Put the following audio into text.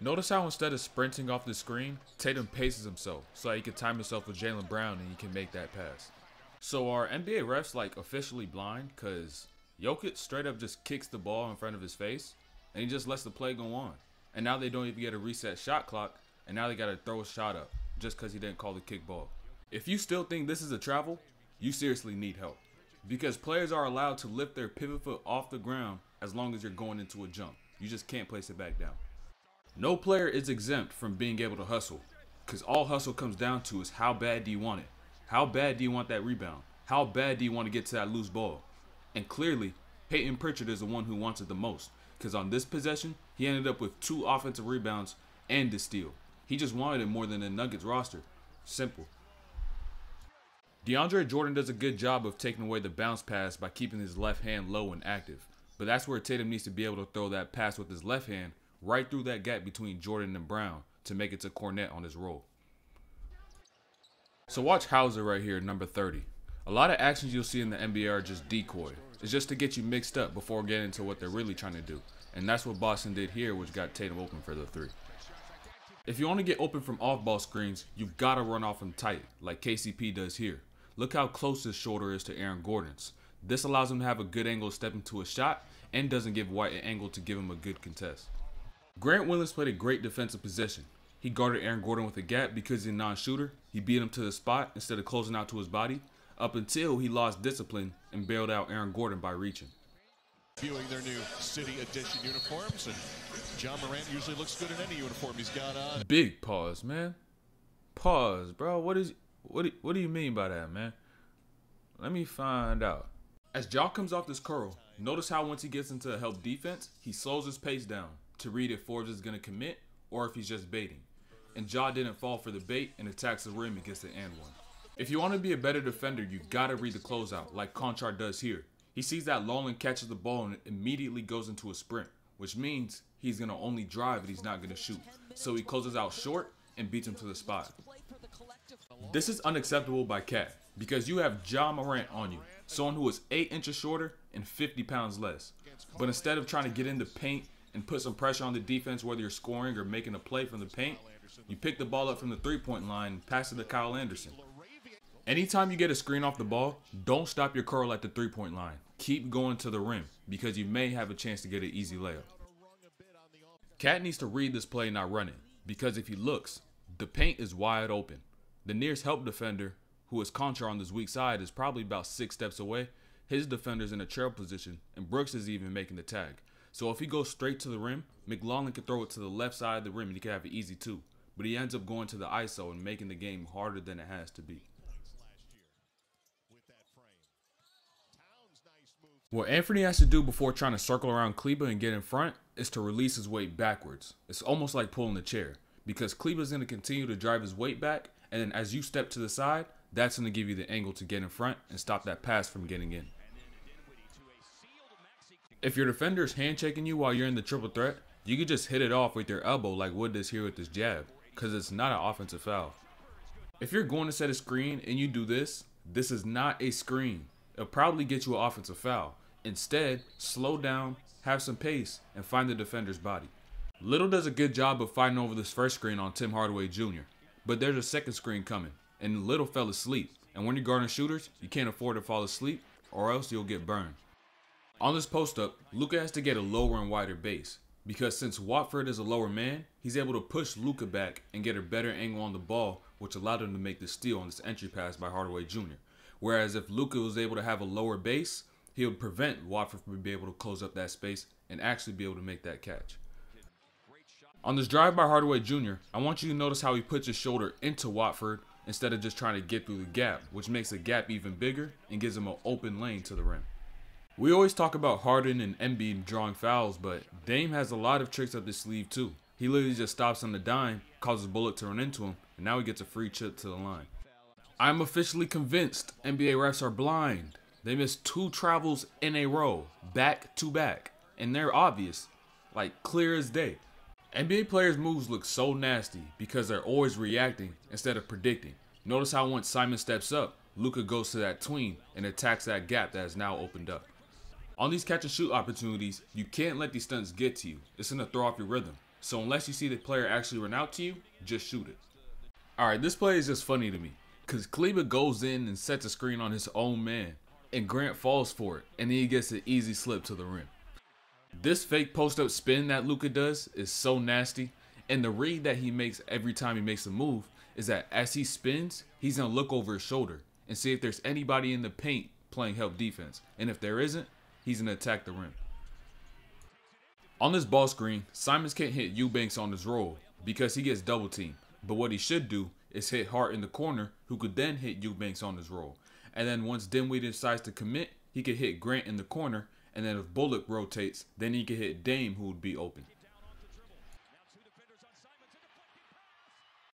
Notice how instead of sprinting off the screen, Tatum paces himself so that he can time himself with Jaylen Brown and he can make that pass. So are NBA refs like officially blind? Cause Jokic straight up just kicks the ball in front of his face and he just lets the play go on. And now they don't even get a reset shot clock and now they gotta throw a shot up just cause he didn't call the kick ball. If you still think this is a travel, you seriously need help. Because players are allowed to lift their pivot foot off the ground as long as you're going into a jump. You just can't place it back down. No player is exempt from being able to hustle, because all hustle comes down to is how bad do you want it? How bad do you want that rebound? How bad do you want to get to that loose ball? And clearly, Peyton Pritchard is the one who wants it the most, because on this possession, he ended up with 2 offensive rebounds and a steal. He just wanted it more than the Nuggets roster. Simple. DeAndre Jordan does a good job of taking away the bounce pass by keeping his left hand low and active, but that's where Tatum needs to be able to throw that pass with his left hand right through that gap between Jordan and Brown to make it to Cornette on his roll. So watch Hauser right here, number 30. A lot of actions you'll see in the NBA are just decoy. It's just to get you mixed up before getting into what they're really trying to do. And that's what Boston did here, which got Tatum open for the 3. If you want to get open from off-ball screens, you've got to run off them tight, like KCP does here. Look how close his shoulder is to Aaron Gordon's. This allows him to have a good angle to step into a shot and doesn't give White an angle to give him a good contest. Grant Williams played a great defensive position. He guarded Aaron Gordon with a gap because he's a non-shooter. He beat him to the spot instead of closing out to his body, up until he lost discipline and bailed out Aaron Gordon by reaching. Viewing their new City Edition uniforms, and John Morant usually looks good in any uniform he's got on. Big pause, man. Pause, bro. What do you mean by that, man? Let me find out. As Ja comes off this curl, notice how once he gets into a help defense, he slows his pace down to read if Forbes is going to commit or if he's just baiting. And Ja didn't fall for the bait and attacks the rim and gets the and one. If you want to be a better defender, you got to read the closeout like Conchar does here. He sees that lull and catches the ball and immediately goes into a sprint, which means he's going to only drive and he's not going to shoot. So he closes out short and beats him to the spot. This is unacceptable by Cat because you have Ja Morant on you, someone who is 8 inches shorter and 50 pounds less. But instead of trying to get in the paint and put some pressure on the defense, whether you're scoring or making a play from the paint, you pick the ball up from the 3-point line and pass it to Kyle Anderson. Anytime you get a screen off the ball, don't stop your curl at the 3-point line. Keep going to the rim because you may have a chance to get an easy layup. Cat needs to read this play, not run it, because if he looks, the paint is wide open. The nearest help defender, who is Conchar on this weak side, is probably about 6 steps away. His defender's in a trail position, and Brooks is even making the tag. So if he goes straight to the rim, McLaughlin can throw it to the left side of the rim and he can have it easy too. But he ends up going to the ISO and making the game harder than it has to be. What Anthony has to do before trying to circle around Kleber and get in front is to release his weight backwards. It's almost like pulling a chair because Kleber's going to continue to drive his weight back, and then as you step to the side, that's going to give you the angle to get in front and stop that pass from getting in. If your defender is hand checking you while you're in the triple threat, you can just hit it off with your elbow like Wood does here with this jab, because it's not an offensive foul. If you're going to set a screen and you do this, this is not a screen. It'll probably get you an offensive foul. Instead, slow down, have some pace, and find the defender's body. Little does a good job of fighting over this first screen on Tim Hardaway Jr., but there's a second screen coming, and Little fell asleep. And when you're guarding shooters, you can't afford to fall asleep, or else you'll get burned. On this post-up, Luka has to get a lower and wider base, because since Watford is a lower man, he's able to push Luka back and get a better angle on the ball, which allowed him to make the steal on this entry pass by Hardaway Jr. Whereas if Luka was able to have a lower base, he would prevent Watford from being able to close up that space and actually be able to make that catch. On this drive by Hardaway Jr., I want you to notice how he puts his shoulder into Watford instead of just trying to get through the gap, which makes the gap even bigger and gives him an open lane to the rim. We always talk about Harden and Embiid drawing fouls, but Dame has a lot of tricks up his sleeve too. He literally just stops on the dime, causes Bullock to run into him, and now he gets a free chip to the line. I'm officially convinced NBA refs are blind. They missed 2 travels in a row, back to back, and they're obvious, like clear as day. NBA players' moves look so nasty because they're always reacting instead of predicting. Notice how once Simon steps up, Luka goes to that tween and attacks that gap that is now opened up. On these catch and shoot opportunities, you can't let these stunts get to you. It's going to throw off your rhythm. So unless you see the player actually run out to you, just shoot it. Alright, this play is just funny to me, because Kleba goes in and sets a screen on his own man, and Grant falls for it, and then he gets an easy slip to the rim. This fake post-up spin that Luka does is so nasty, and the read that he makes every time he makes a move is that as he spins, he's going to look over his shoulder and see if there's anybody in the paint playing help defense, and if there isn't, he's going to attack the rim. On this ball screen, Simons can't hit Eubanks on his roll because he gets double teamed, but what he should do is hit Hart in the corner, who could then hit Eubanks on his roll. And then once Dinwiddie decides to commit, he could hit Grant in the corner, and then if Bullock rotates, then he could hit Dame, who would be open.